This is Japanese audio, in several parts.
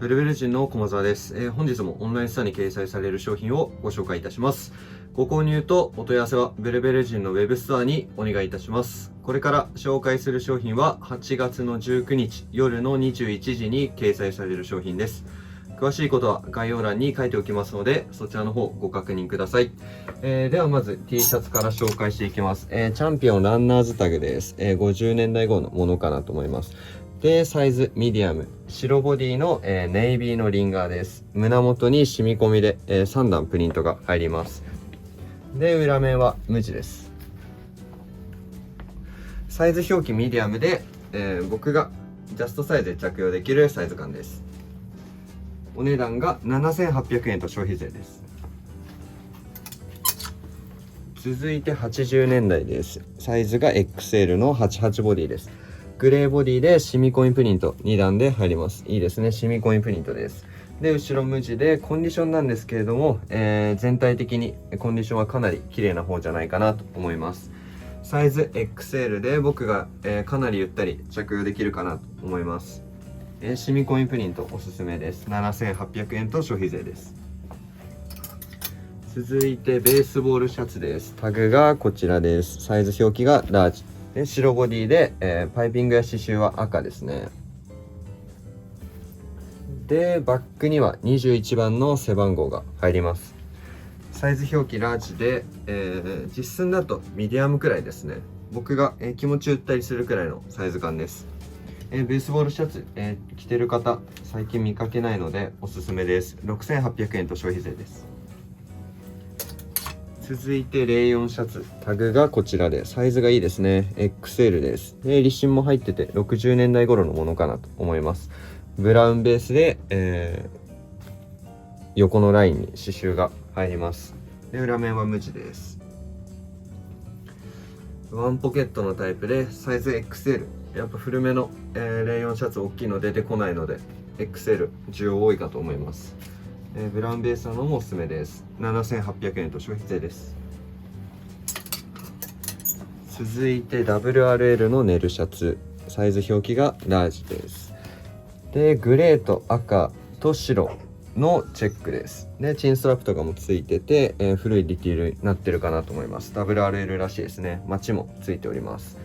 ブルベル人の駒澤です。本日もオンラインストアに掲載される商品をご紹介いたします。ご購入とお問い合わせはブルベル人のウェブストアにお願いいたします。これから紹介する商品は8月の19日夜の21時に掲載される商品です。詳しいことは概要欄に書いておきますので、そちらの方ご確認ください。ではまず T シャツから紹介していきます。チャンピオンランナーズタグです。50年代後のものかなと思います。で、サイズミディアム。白ボディの、ネイビーのリンガーです。胸元に染み込みで、3段プリントが入ります。で、裏面は無地です。サイズ表記ミディアムで、僕がジャストサイズで着用できるサイズ感です。お値段が7800円と消費税です。続いて80年代です。サイズが XL の88ボディです。グレーボディで染み込みプリント2段で入ります。いいですね。染み込みプリントです。で、後ろ無地でコンディションなんですけれども、全体的にコンディションはかなり綺麗な方じゃないかなと思います。サイズ XL で僕が、かなりゆったり着用できるかなと思います。染み込みプリントおすすめです。7800円と消費税です。続いてベースボールシャツです。タグがこちらです。サイズ表記がラージ。で白ボディで、パイピングや刺繍は赤ですね。でバックには21番の背番号が入ります。サイズ表記ラージで、実寸だとミディアムくらいですね。僕が、気持ちゆったりするくらいのサイズ感です。ベースボールシャツ、着てる方最近見かけないのでおすすめです。6800円と消費税です。続いてレイヨンシャツ、タグがこちらでサイズがいいですね。 XL です。で立芯も入ってて60年代頃のものかなと思います。ブラウンベースで、横のラインに刺繍が入ります。で裏面は無地です。ワンポケットのタイプでサイズ XL、 やっぱ古めの、レイヨンシャツ大きいの出てこないので XL 需要多いかと思います。ブラウンベースなのもおすすめです。7800円と消費税です。続いて WRL のネルシャツ、サイズ表記がラージです。でグレーと赤と白のチェックです。でチンストラップとかもついてて、古いディティールになってるかなと思います。 WRL らしいですね。マチもついております。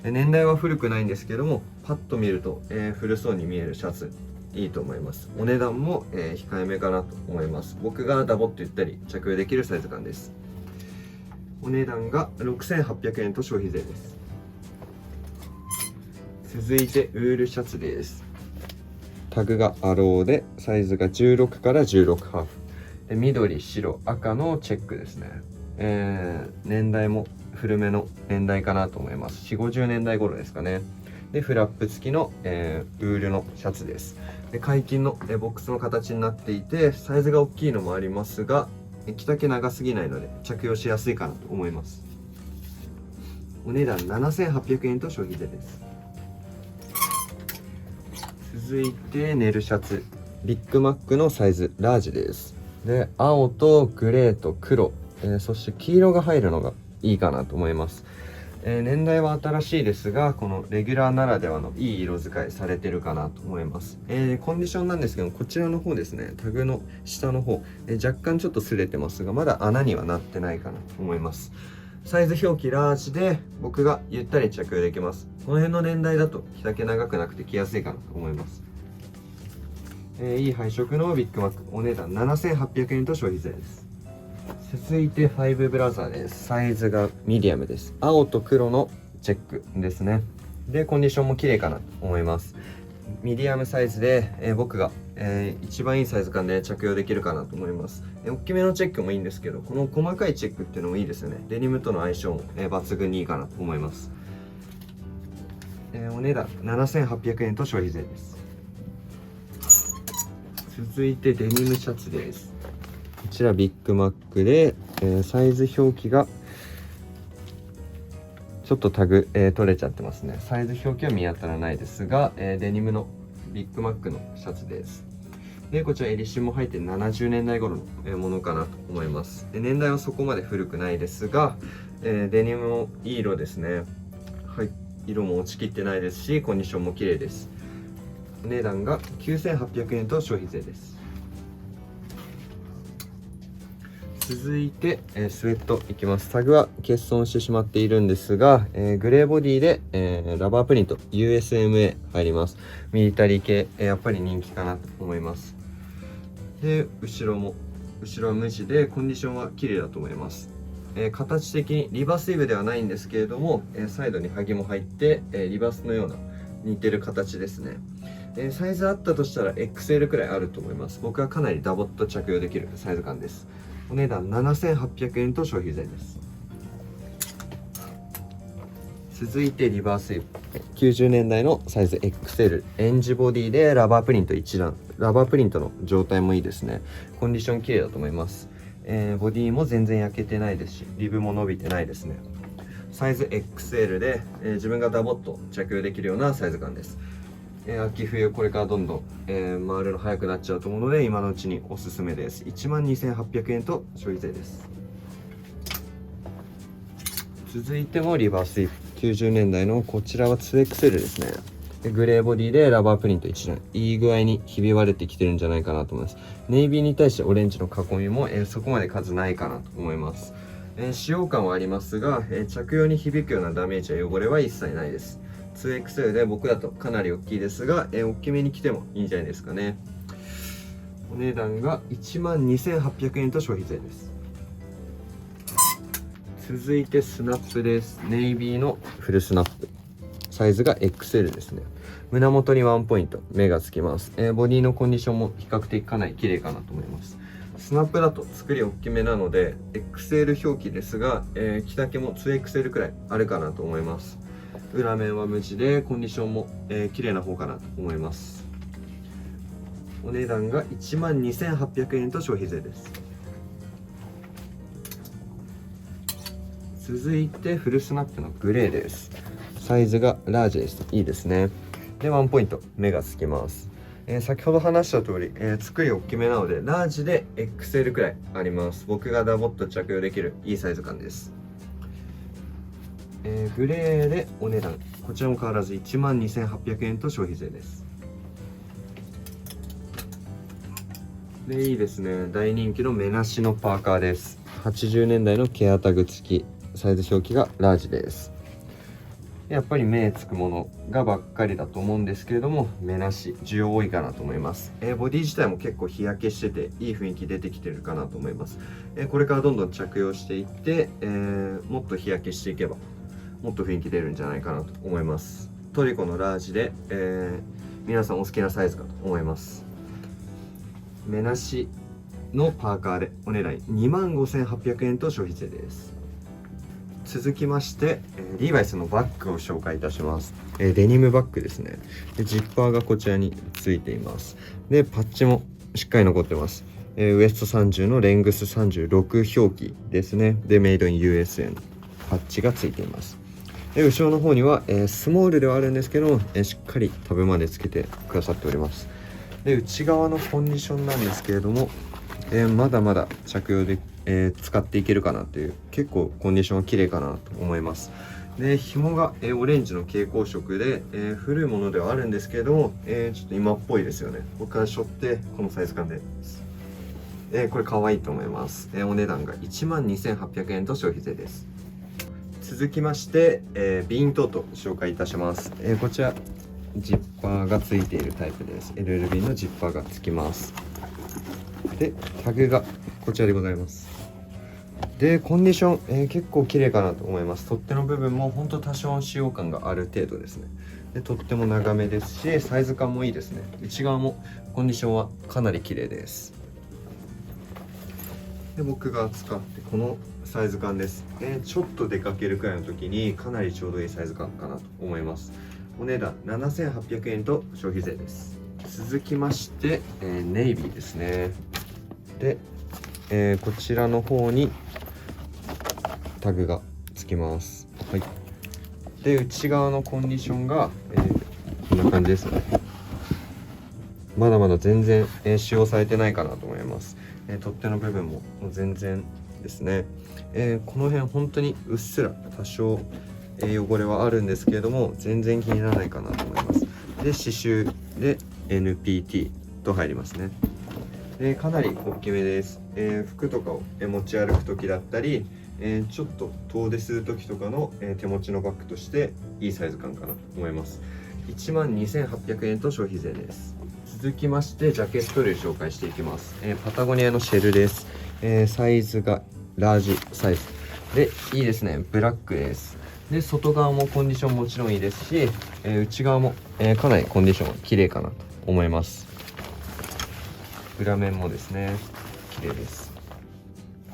年代は古くないんですけども、パッと見ると、古そうに見えるシャツいいと思います。お値段も、控えめかなと思います。僕がダボっと言ったり着用できるサイズ感です。お値段が6800円と消費税です。続いてウールシャツです。タグがアローでサイズが16から16ハーフで緑白赤のチェックですね。年代も古めの年代かなと思います。4、50年代頃ですかね。でフラップ付きの、ウールのシャツです。で解禁の、ボックスの形になっていてサイズが大きいのもありますが、着丈長すぎないので着用しやすいかなと思います。お値段7800円と消費税です。続いてネルシャツ、ビッグマックのサイズラージです。で青とグレーと黒、そして黄色が入るのがいいかなと思います。年代は新しいですが、このレギュラーならではのいい色使いされてるかなと思います。コンディションなんですけど、こちらの方ですね、タグの下の方、若干ちょっと擦れてますが、まだ穴にはなってないかなと思います。サイズ表記ラージで僕がゆったり着用できます。この辺の年代だと着丈長くなくて着やすいかなと思います。いい配色のビッグマック、お値段7800円と消費税です。続いて5ブラザーです。サイズがミディアムです。青と黒のチェックですね。でコンディションも綺麗かなと思います。ミディアムサイズで、僕が、一番いいサイズ感で着用できるかなと思います。大きめのチェックもいいんですけど、この細かいチェックっていうのもいいですよね。デニムとの相性も、抜群にいいかなと思います。お値段7800円と消費税です。続いてデニムシャツです。こちらビッグマックで、サイズ表記がちょっとタグ、取れちゃってますね。サイズ表記は見当たらないですが、デニムのビッグマックのシャツです。でこちら襟芯も入って70年代頃のものかなと思います。で年代はそこまで古くないですが、デニムもいい色ですね。はい、色も落ちきってないですしコンディションも綺麗です。お値段が9800円と消費税です。続いて、スウェットいきます。タグは欠損してしまっているんですが、グレーボディで、ラバープリント USMA 入ります。ミリタリー系、やっぱり人気かなと思います。で後ろは無地でコンディションは綺麗だと思います。形的にリバースイーブではないんですけれども、サイドにハギも入って、リバースのような似てる形ですね。サイズあったとしたら XL くらいあると思います。僕はかなりダボっと着用できるサイズ感です。お値段7800円と消費税です。続いてリバースイーブ90年代のサイズ XL エンジボディでラバープリント一覧、ラバープリントの状態もいいですね。コンディション綺麗だと思います。ボディも全然焼けてないですし、リブも伸びてないですね。サイズ XL で、自分がダボっと着用できるようなサイズ感です。秋冬これからどんどん、回るの早くなっちゃうと思うので、今のうちにおすすめです。12,800円と消費税です。続いてもリバースイープ90年代のこちらは 2XL ですね。グレーボディでラバープリント一覧、いい具合にひび割れてきてるんじゃないかなと思います。ネイビーに対してオレンジの囲みも、そこまで数ないかなと思います。使用感はありますが、着用に響くようなダメージや汚れは一切ないです。2XL で僕だとかなり大きいですが、大きめに着てもいいんじゃないですかね。お値段が12,800円と消費税です。続いてスナップです。ネイビーのフルスナップ、サイズが XL ですね。胸元にワンポイント目がつきます。ボディのコンディションも比較的かなり綺麗かなと思います。スナップだと作り大きめなので XL 表記ですが、着丈も 2XL くらいあるかなと思います。裏面は無地でコンディションも、綺麗な方かなと思います。お値段が12,800円と消費税です。続いてフルスナップのグレーです。サイズがラージです。いいですね。でワンポイント目がつきます。先ほど話した通り、作り大きめなのでラージで XL くらいあります。僕がダボっと着用できるいいサイズ感です。グレーでお値段こちらも変わらず12,800円と消費税です。でいいですね。大人気の目なしのパーカーです。80年代のケアタグ付き、サイズ表記がラージです。やっぱり目つくものがばっかりだと思うんですけれども、目なし需要多いかなと思います。ボディ自体も結構日焼けしてていい雰囲気出てきてるかなと思います。これからどんどん着用していって、もっと日焼けしていけばもっと雰囲気出るんじゃないかなと思います。トリコのラージで、皆さんお好きなサイズかと思います。目なしのパーカーでお値段25,800円と消費税です。続きまして、リーバイスのバッグを紹介いたします。デニムバッグですね。でジッパーがこちらについています。でパッチもしっかり残ってます。ウエスト30のレングス36表記ですね。でメイドイン USA のパッチがついています。で後ろの方には、スモールではあるんですけども、しっかりタブまでつけてくださっております。で内側のコンディションなんですけれども、まだまだ着用で、使っていけるかなという、結構コンディションは綺麗かなと思います。で紐が、オレンジの蛍光色で、古いものではあるんですけれども、ちょっと今っぽいですよね。僕は背負ってこのサイズ感です。これ可愛いと思います。お値段が12,800円と消費税です。続きまして、ビーントート紹介いたします。こちらジッパーがついているタイプです。 LLB のジッパーがつきます。でタグがこちらでございます。でコンディション、結構綺麗かなと思います。取っ手の部分も本当多少使用感がある程度ですね。で取っ手も長めですしサイズ感もいいですね。内側もコンディションはかなり綺麗です。で僕が使ってこのサイズ感です。ちょっと出かけるくらいの時にかなりちょうどいいサイズ感かなと思います。お値段7,800円と消費税です。続きまして、ネイビーですね。で、こちらの方にタグがつきます。はい。で内側のコンディションが、こんな感じですね。まだまだ全然、使用されてないかなと思います。取っ手の部分も全然ですね。この辺本当にうっすら多少、汚れはあるんですけれども全然気にならないかなと思います。で刺繍で NPT と入りますね。でかなり大きめです。服とかを持ち歩く時だったり、ちょっと遠出する時とかの手持ちのバッグとしていいサイズ感かなと思います。12,800円と消費税です。続きましてジャケット類紹介していきます。パタゴニアのシェルです。サイズがラージサイズでいいですね。ブラックです。で外側もコンディションもちろんいいですし、内側も、かなりコンディション綺麗かなと思います。裏面もですね綺麗です。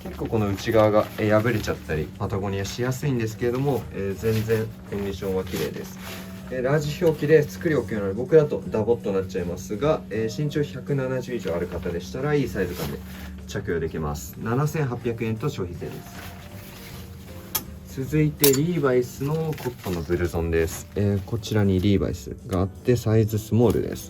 結構この内側が破れちゃったりパタゴニアしやすいんですけれども、全然コンディションは綺麗です。ラージ表記で作り置きなので僕だとダボっとなっちゃいますが、身長170以上ある方でしたらいいサイズ感で着用できます。7,800円と消費税です。続いてリーバイスのコットンのブルゾンです。こちらにリーバイスがあってサイズスモールです。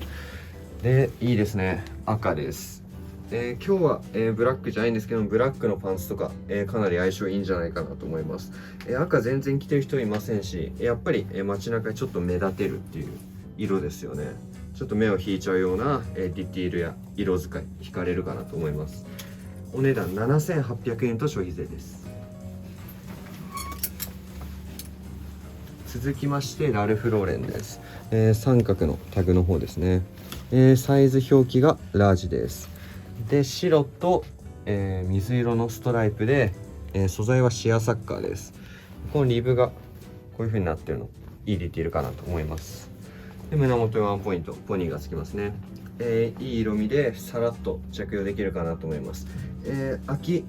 でいいですね。赤です。今日は、ブラックじゃないんですけどブラックのパンツとか、かなり相性いいんじゃないかなと思います。赤全然着てる人いませんしやっぱり、街中でちょっと目立てるっていう色ですよね。ちょっと目を引いちゃうような、ディティールや色使い惹かれるかなと思います。お値段7,800円と消費税です。続きましてラルフローレンです。三角のタグの方ですね。サイズ表記がラージです。で白と、水色のストライプで、素材はシアサッカーです。このリブがこういう風になってるのいいディティールかなと思います。で胸元にワンポイントポニーがつきますね。いい色味でさらっと着用できるかなと思います。秋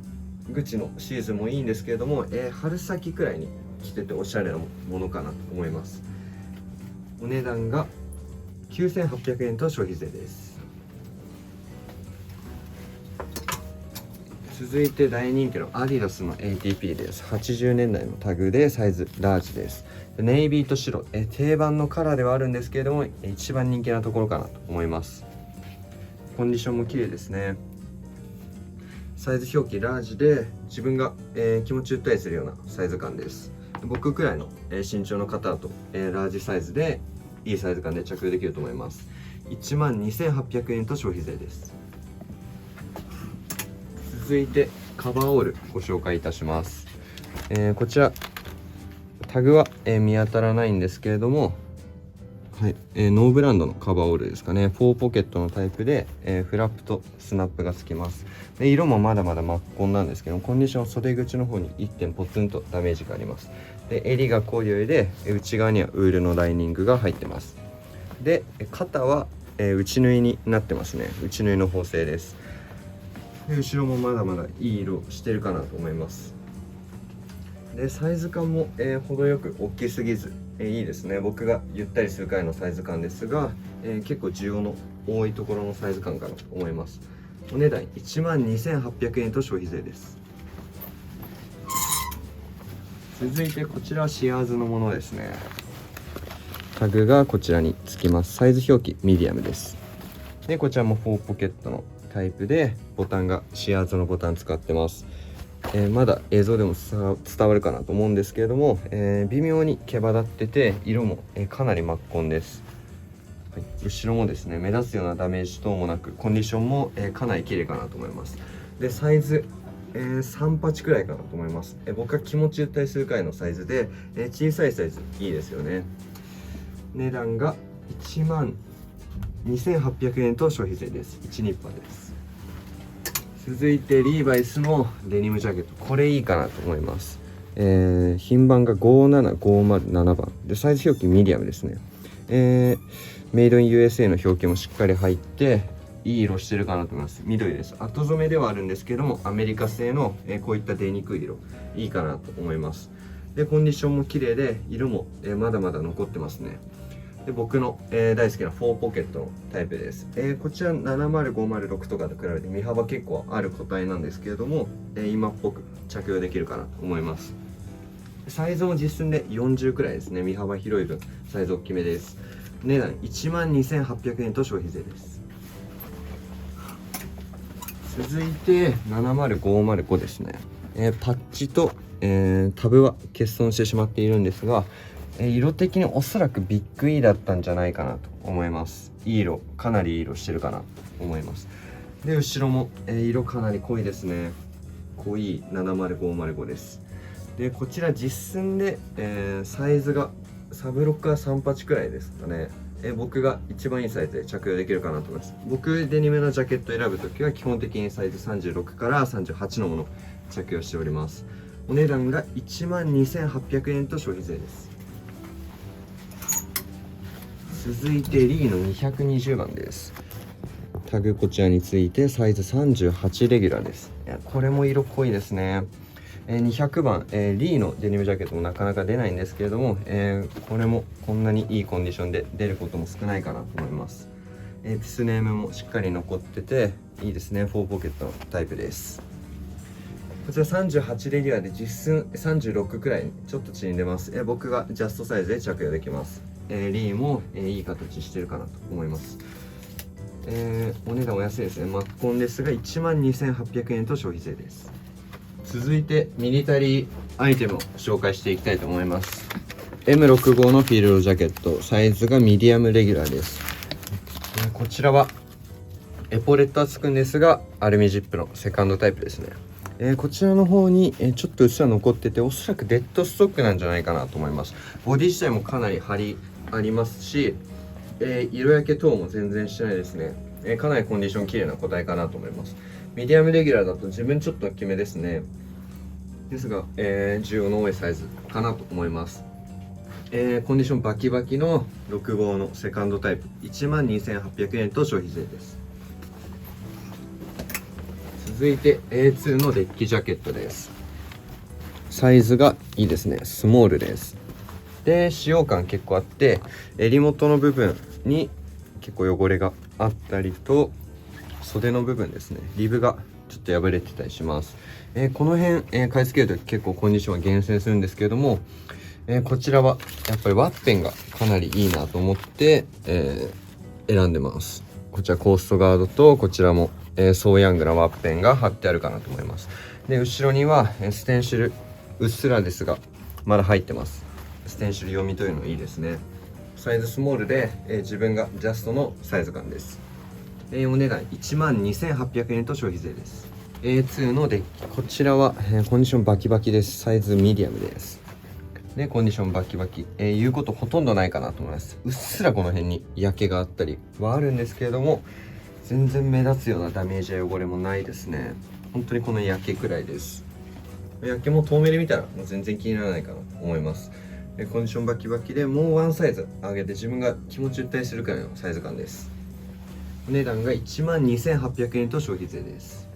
口のシーズンもいいんですけれども、春先くらいに着てておしゃれなものかなと思います。お値段が9,800円と消費税です。続いて大人気のアディダスの ATP です。80年代のタグでサイズラージです。ネイビーと白、定番のカラーではあるんですけれども一番人気なところかなと思います。コンディションも綺麗ですね。サイズ表記ラージで自分が、気持ちゆったりするようなサイズ感です。僕くらいの、身長の方だと、ラージサイズでいいサイズ感で着用できると思います。12,800円と消費税です。続いてカバーオールご紹介いたします。こちらタグは、見当たらないんですけれども、はい、ノーブランドのカバーオールですかね。4ポケットのタイプで、フラップとスナップがつきます。で色もまだまだ真っ紺なんですけどコンディション袖口の方に1点ポツンとダメージがあります。で襟がコーデュロイで内側にはウールのライニングが入ってます。で肩は、内縫いになってますね。内縫いの縫製です。で後ろもまだまだいい色してるかなと思います。でサイズ感も、程よく大きすぎず、いいですね。僕がゆったりするくらいのサイズ感ですが、結構需要の多いところのサイズ感かなと思います。お値段12,800円と消費税です。続いてこちらはシアーズのものですね。タグがこちらにつきます。サイズ表記ミディアムです。でこちらも4ポケットのタイプでボタンがシアーズのボタン使ってます。まだ映像でも伝わるかなと思うんですけれども、微妙に毛羽立ってて色も、かなり真っ紺です。はい、後ろもですね目立つようなダメージ等もなくコンディションも、かなり綺麗かなと思います。でサイズ、38くらいかなと思います。僕は気持ちゆったりするくらいのサイズで、小さいサイズいいですよね。値段が12,800円と消費税です。1ニッパーです。続いてリーバイスのデニムジャケット、これいいかなと思います。品番が57507番でサイズ表記ミディアムですね。メイドイン USA の表記もしっかり入っていい色してるかなと思います。緑です。後染めではあるんですけどもアメリカ製の、こういった出にくい色いいかなと思います。でコンディションも綺麗で色も、まだまだ残ってますね。で僕の、大好きな4ポケットのタイプです。こちら70506とかと比べて身幅結構ある個体なんですけれども、今っぽく着用できるかなと思います。サイズも実寸で40くらいですね。身幅広い分サイズ大きめです。値段12,800円と消費税です。続いて70505ですね。パッチと、タブは欠損してしまっているんですが、色的におそらくビッグ E だったんじゃないかなと思います。いい色、かなりいい色してるかなと思います。で後ろも、色かなり濃いですね。濃い70505です。でこちら実寸で、サイズがサブ6から38くらいですかね。僕が一番いいサイズで着用できるかなと思います。僕デニムのジャケット選ぶときは基本的にサイズ36から38のものを着用しております。お値段が12,800円と消費税です。続いてリーの220番です。タグこちらについてサイズ38レギュラーです。これも色濃いですね。200番、リーのデニムジャケットもなかなか出ないんですけれども、これもこんなにいいコンディションで出ることも少ないかなと思います。ピスネームもしっかり残ってていいですね。4ポケットのタイプです。こちら38レギュラーで実寸36くらいにちょっと縮んでます。僕がジャストサイズで着用できます。リーも、いい形してるかなと思います。お値段お安いですね。マッコンですが12,800円と消費税です。続いてミリタリーアイテムを紹介していきたいと思います。 M65 のフィールドジャケット、サイズがミディアムレギュラーです。こちらはエポレットはつくんですがアルミジップのセカンドタイプですね。こちらの方に、ちょっと薄さ残ってて、おそらくデッドストックなんじゃないかなと思います。ボディ自体もかなり張りありますし、色焼け等も全然してないですね。かなりコンディション綺麗な個体かなと思います。ミディアムレギュラーだと自分ちょっと大きめですね。ですが、需要の多いサイズかなと思います。コンディションバキバキの6号のセカンドタイプ、12,800円と消費税です。続いて A2 のデッキジャケットです。サイズがいいですね。スモールです。で使用感結構あって、襟元の部分に結構汚れがあったりと、袖の部分ですね、リブがちょっと破れてたりします。この辺、買い付けると結構コンディションは厳選するんですけれども、こちらはやっぱりワッペンがかなりいいなと思って、選んでます。こちらコーストガードと、こちらも、ソーヤングなワッペンが貼ってあるかなと思います。で後ろにはステンシル、うっすらですがまだ入ってます。ステンシル読みというのいいですね。サイズスモールで、自分がジャストのサイズ感です。お値段12,800円と消費税です。 A2 のデッキ、こちらは、コンディションバキバキです。サイズミディアムです。でコンディションバキバキ、言うことほとんどないかなと思います。うっすらこの辺に焼けがあったりはあるんですけれども、全然目立つようなダメージや汚れもないですね。本当にこの焼けくらいです。焼けも遠目で見たらもう全然気にならないかなと思います。コンディションバキバキで、もうワンサイズ上げて自分が気持ちゆったりするくらいのサイズ感です。お値段が12,800円と消費税です。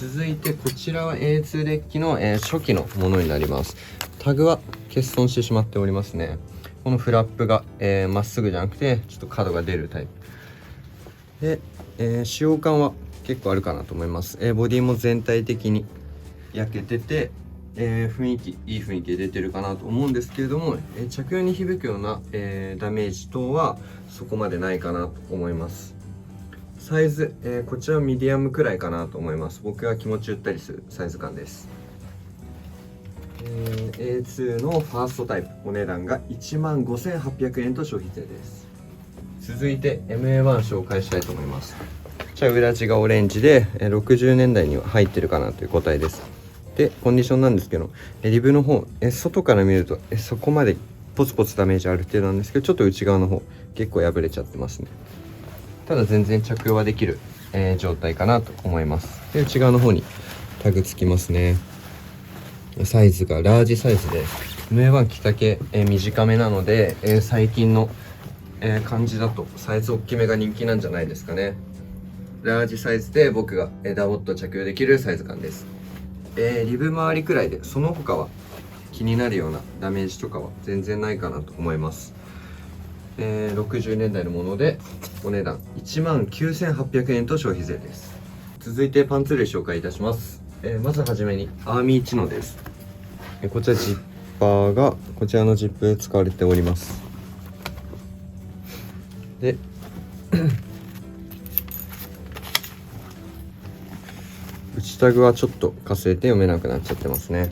続いてこちらは A2 デッキの、初期のものになります。タグは欠損してしまっておりますね。このフラップがまっすぐじゃなくてちょっと角が出るタイプで、使用感は結構あるかなと思います。ボディも全体的に焼けてて、いい雰囲気で出てるかなと思うんですけれども、着用に響くような、ダメージ等はそこまでないかなと思います。サイズ、こちらはミディアムくらいかなと思います。僕が気持ちゆったりするサイズ感です。A2 のファーストタイプ、お値段が15,800円と消費税です。続いて MA1 紹介したいと思います。こちら裏地がオレンジで、60年代には入ってるかなという個体です。でコンディションなんですけど、リブの方、外から見ると、そこまでポツポツダメージある程度なんですけど、ちょっと内側の方結構破れちゃってますね。ただ全然着用はできる、状態かなと思います。で内側の方にタグつきますね。サイズがラージサイズで MA1 着丈、短めなので、最近の、感じだとサイズ大きめが人気なんじゃないですかね。ラージサイズで僕が、ダボッと着用できるサイズ感です。リブ周りくらいで、その他は気になるようなダメージとかは全然ないかなと思います。60年代のものでお値段19,800円と消費税です。続いてパンツ類紹介いたします。まずはじめにアーミーチノです。こちらジッパーがこちらのジップで使われております。で内タグはちょっとかすれて読めなくなっちゃってますね。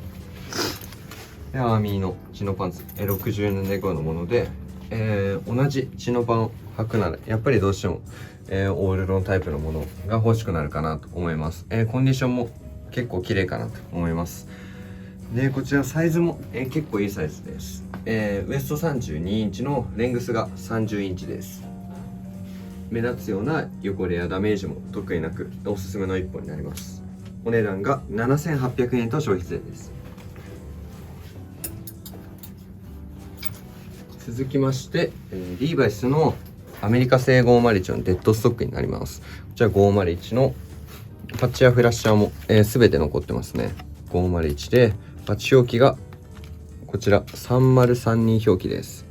でアーミーのチノパンツ、60年代頃のもので、同じチノパンを履くならやっぱりどうしても、オールロンタイプのものが欲しくなるかなと思います。コンディションも結構綺麗かなと思います。でこちらサイズも、結構いいサイズです。ウエスト32インチのレングスが30インチです。目立つような汚れやダメージも特になくおすすめの一本になります。お値段が7800円と消費税です。続きまして、リーバイスのアメリカ製501のデッドストックになります。こちら501のパッチやフラッシャーも、全て残ってますね。501でパッチ表記がこちら3032表記です。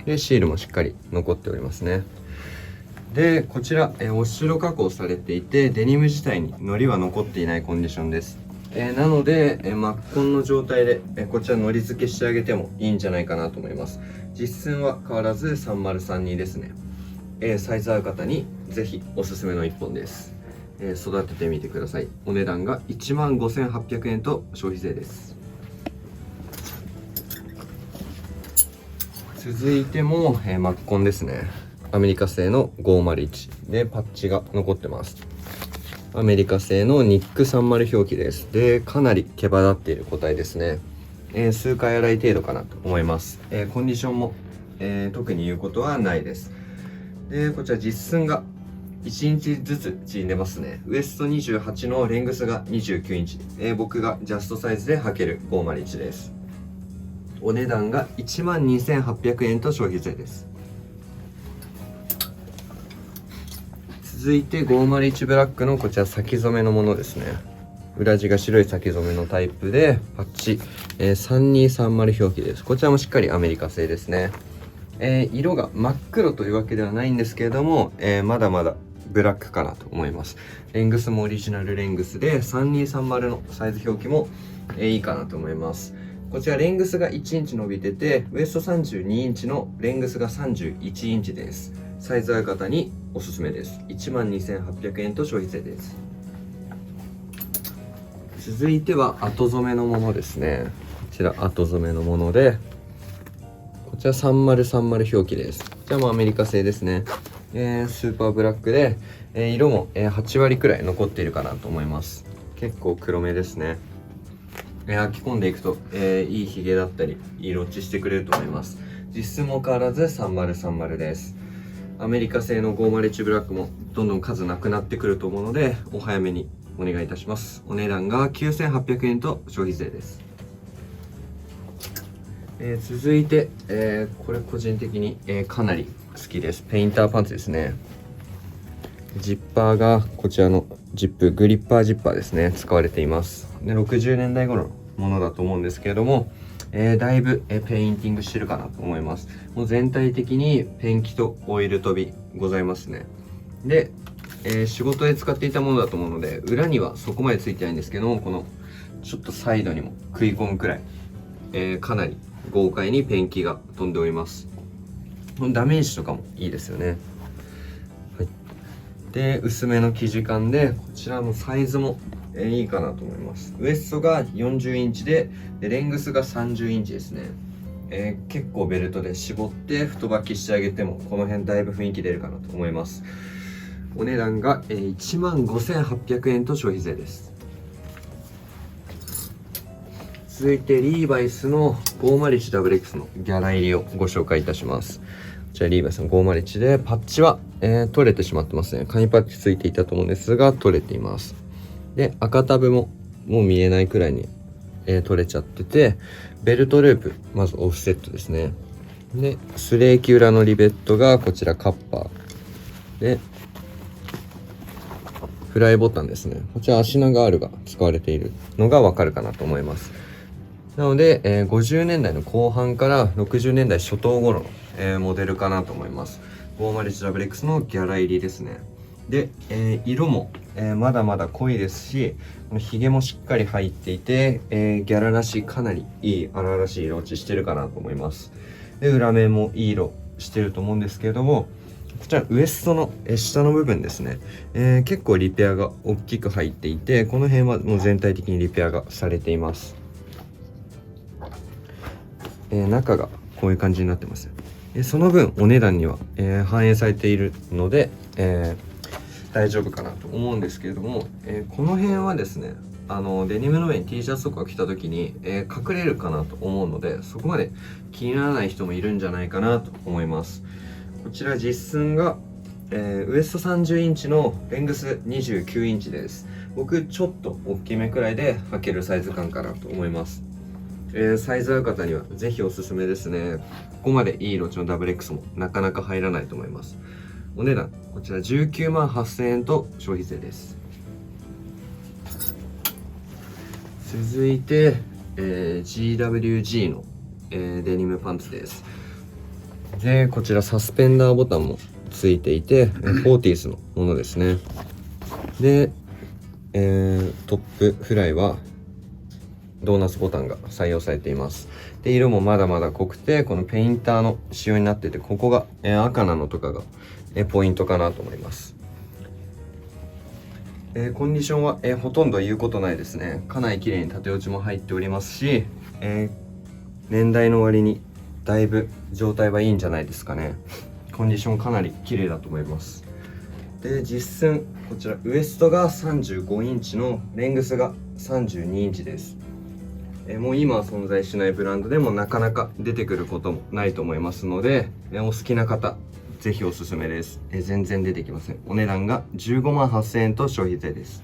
でシールもしっかり残っておりますね。でこちら、ウォッシュロ加工されていてデニム自体に糊は残っていないコンディションです。なので、マッコンの状態で、こちら糊付けしてあげてもいいんじゃないかなと思います。実寸は変わらず3032ですね。サイズ合う方にぜひおすすめの一本です。育ててみてください。お値段が15,800円と消費税です。続いても、マッコンですね。アメリカ製の501でパッチが残ってます。アメリカ製のニック30表記です。でかなり毛羽立っている個体ですね。数回洗い程度かなと思います。コンディションも、特に言うことはないです。でこちら実寸が1インチずつ縮んでますね。ウエスト28のレングスが29インチ、僕がジャストサイズで履ける501です。お値段が12,800円と消費税です。続いて501ブラックのこちら先染めのものですね。裏地が白い先染めのタイプでパッチ、3230表記です。こちらもしっかりアメリカ製ですね。色が真っ黒というわけではないんですけれども、まだまだブラックかなと思います。レングスもオリジナルレングスで3230のサイズ表記も、いいかなと思います。こちらレングスが1インチ伸びててウエスト32インチのレングスが31インチです。サイズ合う方におすすめです。12,800円と消費税です。続いては後染めのものですね。こちら後染めのものでこちら3030表記です。こちらもアメリカ製ですね。スーパーブラックで、色も、8割くらい残っているかなと思います。結構黒めですね。履き込んでいくと、いいヒゲだったり色落ちしてくれると思います。実質も変わらず3030です。アメリカ製の501ブラックもどんどん数なくなってくると思うのでお早めにお願いいたします。お値段が9,800円と消費税です。続いて、これ個人的に、かなり好きです。ペインターパンツですね。ジッパーがこちらのジップグリッパージッパーですね、使われています。で60年代頃のものだと思うんですけれども、だいぶ、ペインティングしてるかなと思います。もう全体的にペンキとオイル飛びございますね。で、仕事で使っていたものだと思うので裏にはそこまでついてないんですけども、このちょっとサイドにも食い込むくらい、かなり豪快にペンキが飛んでおります。このダメージとかもいいですよね。はい、で薄めの生地感でこちらのサイズもいいかなと思います。ウエストが40インチでレングスが30インチですね。結構ベルトで絞って太履きしてあげてもこの辺だいぶ雰囲気出るかなと思います。お値段が15,800円と消費税です。続いてリーバイスの 501WX のギャラ入りをご紹介いたします。こちらリーバイスの501でパッチは、取れてしまってますね。紙パッチついていたと思うんですが取れています。で赤タブももう見えないくらいに、取れちゃってて、ベルトループまずオフセットですね。でスレーキ裏のリベットがこちらカッパーでフライボタンですね。こちら足長 R が使われているのがわかるかなと思います。なので、50年代の後半から60年代初頭頃の、モデルかなと思います。501WX のギャラ入りですね。で、色も、まだまだ濃いですし、ヒゲもしっかり入っていて、ギャラらしいかなりいい荒々しい色落ちしてるかなと思います。で裏面もいい色してると思うんですけれども、こちらウエストの下の部分ですね、結構リペアが大きく入っていて、この辺はもう全体的にリペアがされています。中がこういう感じになってます。その分お値段には、反映されているので、大丈夫かなと思うんですけれども、この辺はですね、デニムの上に T シャツとか着た時に、隠れるかなと思うので、そこまで気にならない人もいるんじゃないかなと思います。こちら実寸が、ウエスト30インチのレングス29インチです。僕ちょっと大きめくらいで履けるサイズ感かなと思います。サイズ合う方にはぜひおすすめですね。ここまでいいロチの WX もなかなか入らないと思います。お値段こちら19万8000円と消費税です。続いて、GWG の、デニムパンツです。でこちらサスペンダーボタンもついていて、フォーティースのものですね。で、トップフライはドーナツボタンが採用されています。で色もまだまだ濃くて、このペインターの仕様になってて、ここが、赤なのとかが、ポイントかなと思います。コンディションは、ほとんど言うことないですね。かなり綺麗に縦落ちも入っておりますし、年代の割にだいぶ状態はいいんじゃないですかね。コンディションかなり綺麗だと思います。で実寸こちらウエストが35インチのレングスが32インチです。もう今は存在しないブランドでもなかなか出てくることもないと思いますので、お好きな方ぜひおすすめです。全然出てきません。お値段が15万8000円と消費税です。